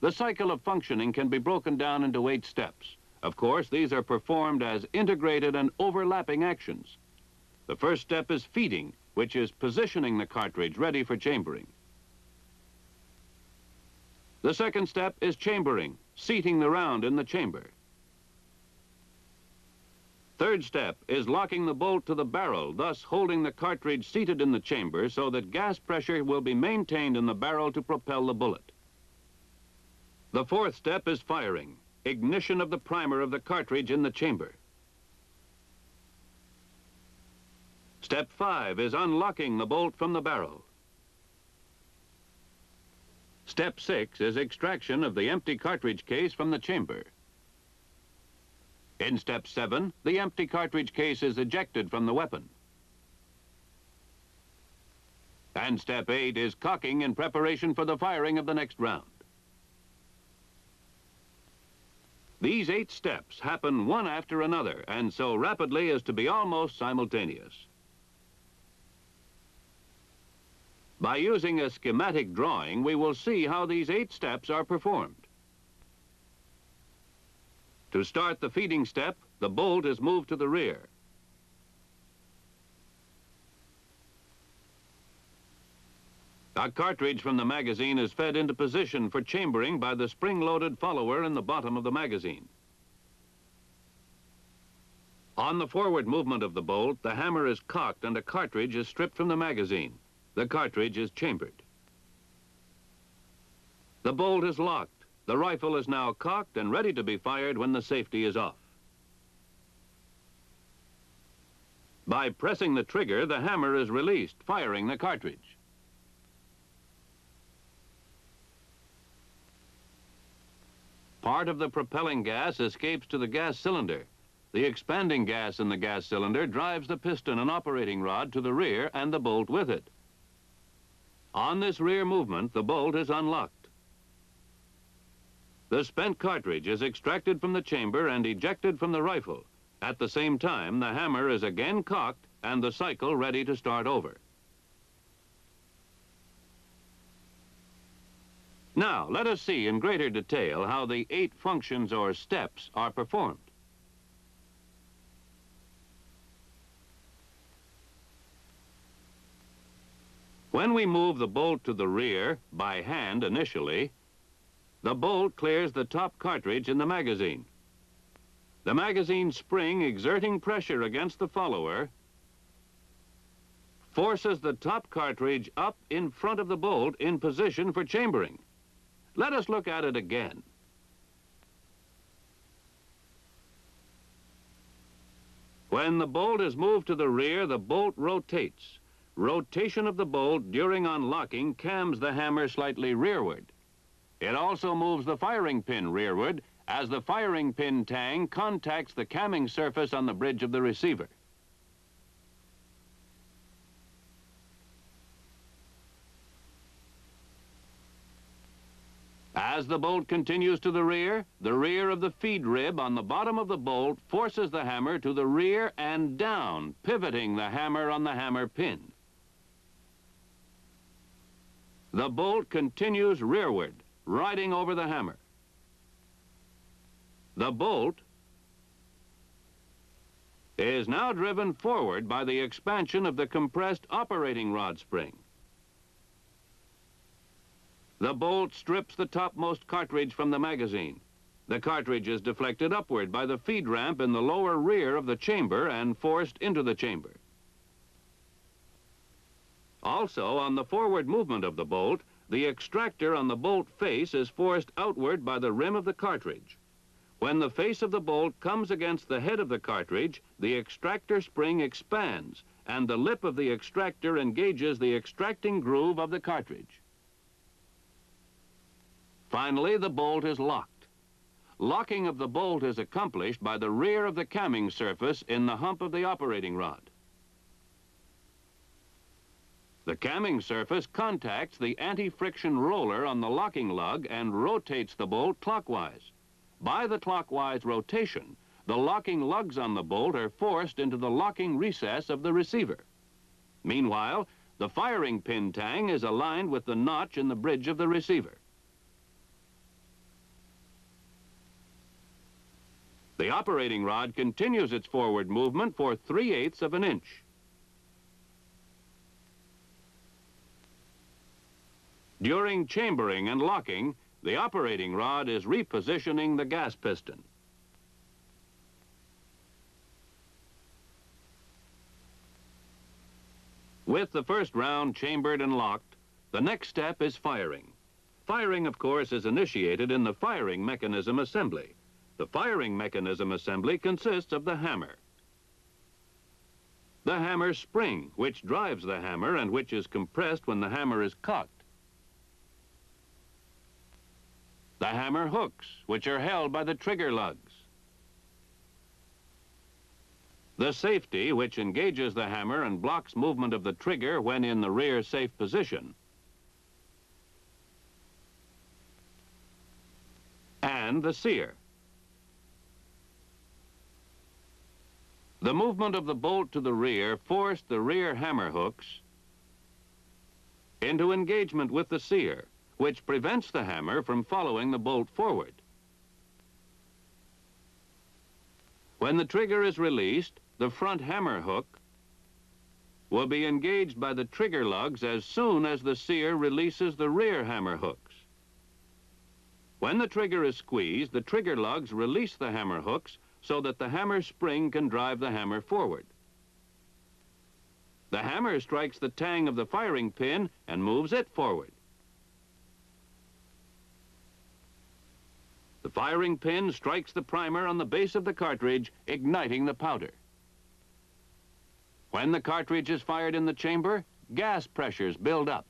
The cycle of functioning can be broken down into 8 steps. Of course, these are performed as integrated and overlapping actions. The first step is feeding, which is positioning the cartridge ready for chambering. The second step is chambering, seating the round in the chamber. Third step is locking the bolt to the barrel, thus holding the cartridge seated in the chamber so that gas pressure will be maintained in the barrel to propel the bullet. The fourth step is firing, ignition of the primer of the cartridge in the chamber. Step 5 is unlocking the bolt from the barrel. Step 6 is extraction of the empty cartridge case from the chamber. In step 7, the empty cartridge case is ejected from the weapon. And step 8 is cocking in preparation for the firing of the next round. These 8 steps happen one after another, and so rapidly as to be almost simultaneous. By using a schematic drawing, we will see how these 8 steps are performed. To start the feeding step, the bolt is moved to the rear. A cartridge from the magazine is fed into position for chambering by the spring-loaded follower in the bottom of the magazine. On the forward movement of the bolt, the hammer is cocked and a cartridge is stripped from the magazine. The cartridge is chambered. The bolt is locked. The rifle is now cocked and ready to be fired when the safety is off. By pressing the trigger, the hammer is released, firing the cartridge. Part of the propelling gas escapes to the gas cylinder. The expanding gas in the gas cylinder drives the piston and operating rod to the rear and the bolt with it. On this rear movement, the bolt is unlocked. The spent cartridge is extracted from the chamber and ejected from the rifle. At the same time, the hammer is again cocked and the cycle ready to start over. Now, let us see in greater detail how the 8 functions or steps are performed. When we move the bolt to the rear, by hand initially, the bolt clears the top cartridge in the magazine. The magazine spring exerting pressure against the follower forces the top cartridge up in front of the bolt in position for chambering. Let us look at it again. When the bolt is moved to the rear, the bolt rotates. Rotation of the bolt during unlocking cams the hammer slightly rearward. It also moves the firing pin rearward as the firing pin tang contacts the camming surface on the bridge of the receiver. As the bolt continues to the rear of the feed rib on the bottom of the bolt forces the hammer to the rear and down, pivoting the hammer on the hammer pin. The bolt continues rearward, riding over the hammer. The bolt is now driven forward by the expansion of the compressed operating rod spring. The bolt strips the topmost cartridge from the magazine. The cartridge is deflected upward by the feed ramp in the lower rear of the chamber and forced into the chamber. Also, on the forward movement of the bolt, the extractor on the bolt face is forced outward by the rim of the cartridge. When the face of the bolt comes against the head of the cartridge, the extractor spring expands, and the lip of the extractor engages the extracting groove of the cartridge. Finally, the bolt is locked. Locking of the bolt is accomplished by the rear of the camming surface in the hump of the operating rod. The camming surface contacts the anti-friction roller on the locking lug and rotates the bolt clockwise. By the clockwise rotation, the locking lugs on the bolt are forced into the locking recess of the receiver. Meanwhile, the firing pin tang is aligned with the notch in the bridge of the receiver. The operating rod continues its forward movement for 3/8 of an inch. During chambering and locking, the operating rod is repositioning the gas piston. With the first round chambered and locked, the next step is firing. Firing, of course, is initiated in the firing mechanism assembly. The firing mechanism assembly consists of the hammer, the hammer spring, which drives the hammer and which is compressed when the hammer is cocked, the hammer hooks, which are held by the trigger lugs, the safety, which engages the hammer and blocks movement of the trigger when in the rear safe position, and the sear. The movement of the bolt to the rear forced the rear hammer hooks into engagement with the sear, which prevents the hammer from following the bolt forward. When the trigger is released, the front hammer hook will be engaged by the trigger lugs as soon as the sear releases the rear hammer hooks. When the trigger is squeezed, the trigger lugs release the hammer hooks so that the hammer spring can drive the hammer forward. The hammer strikes the tang of the firing pin and moves it forward. The firing pin strikes the primer on the base of the cartridge, igniting the powder. When the cartridge is fired in the chamber, gas pressures build up.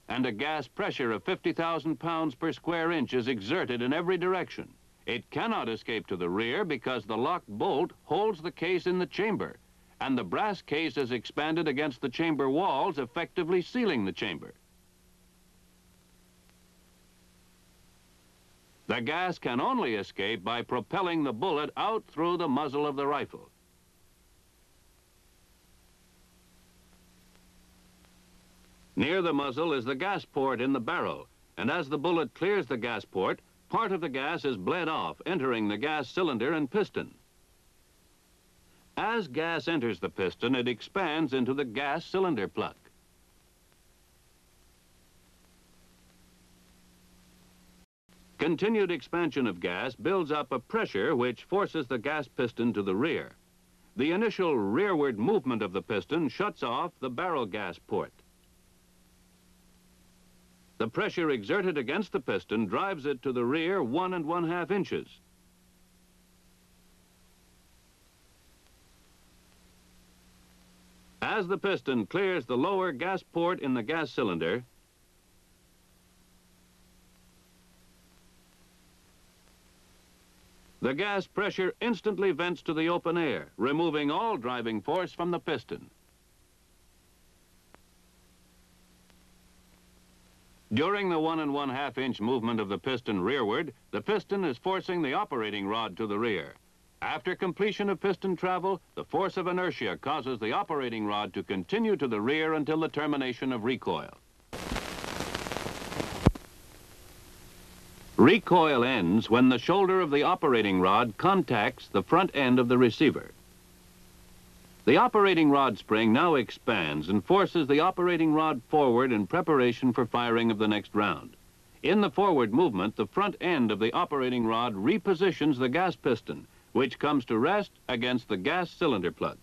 And a gas pressure of 50,000 pounds per square inch is exerted in every direction. It cannot escape to the rear because the locked bolt holds the case in the chamber, and the brass case is expanded against the chamber walls, effectively sealing the chamber. The gas can only escape by propelling the bullet out through the muzzle of the rifle. Near the muzzle is the gas port in the barrel, and as the bullet clears the gas port, part of the gas is bled off, entering the gas cylinder and piston. As gas enters the piston, it expands into the gas cylinder plug. Continued expansion of gas builds up a pressure which forces the gas piston to the rear. The initial rearward movement of the piston shuts off the barrel gas port. The pressure exerted against the piston drives it to the rear 1 1/2 inches. As the piston clears the lower gas port in the gas cylinder, the gas pressure instantly vents to the open air, removing all driving force from the piston. During the 1 1/2 inch movement of the piston rearward, the piston is forcing the operating rod to the rear. After completion of piston travel, the force of inertia causes the operating rod to continue to the rear until the termination of recoil. Recoil ends when the shoulder of the operating rod contacts the front end of the receiver. The operating rod spring now expands and forces the operating rod forward in preparation for firing of the next round. In the forward movement, the front end of the operating rod repositions the gas piston, which comes to rest against the gas cylinder plug.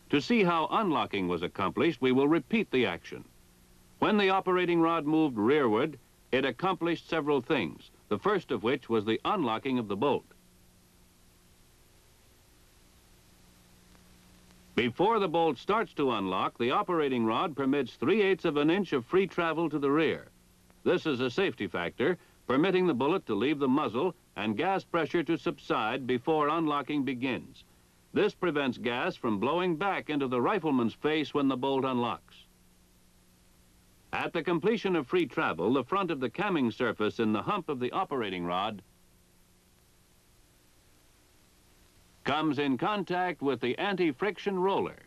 To see how unlocking was accomplished, we will repeat the action. When the operating rod moved rearward, it accomplished several things, the first of which was the unlocking of the bolt. Before the bolt starts to unlock, the operating rod permits 3/8 of an inch of free travel to the rear. This is a safety factor, permitting the bullet to leave the muzzle and gas pressure to subside before unlocking begins. This prevents gas from blowing back into the rifleman's face when the bolt unlocks. At the completion of free travel, the front of the camming surface in the hump of the operating rod comes in contact with the anti-friction roller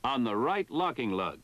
on the right locking lug.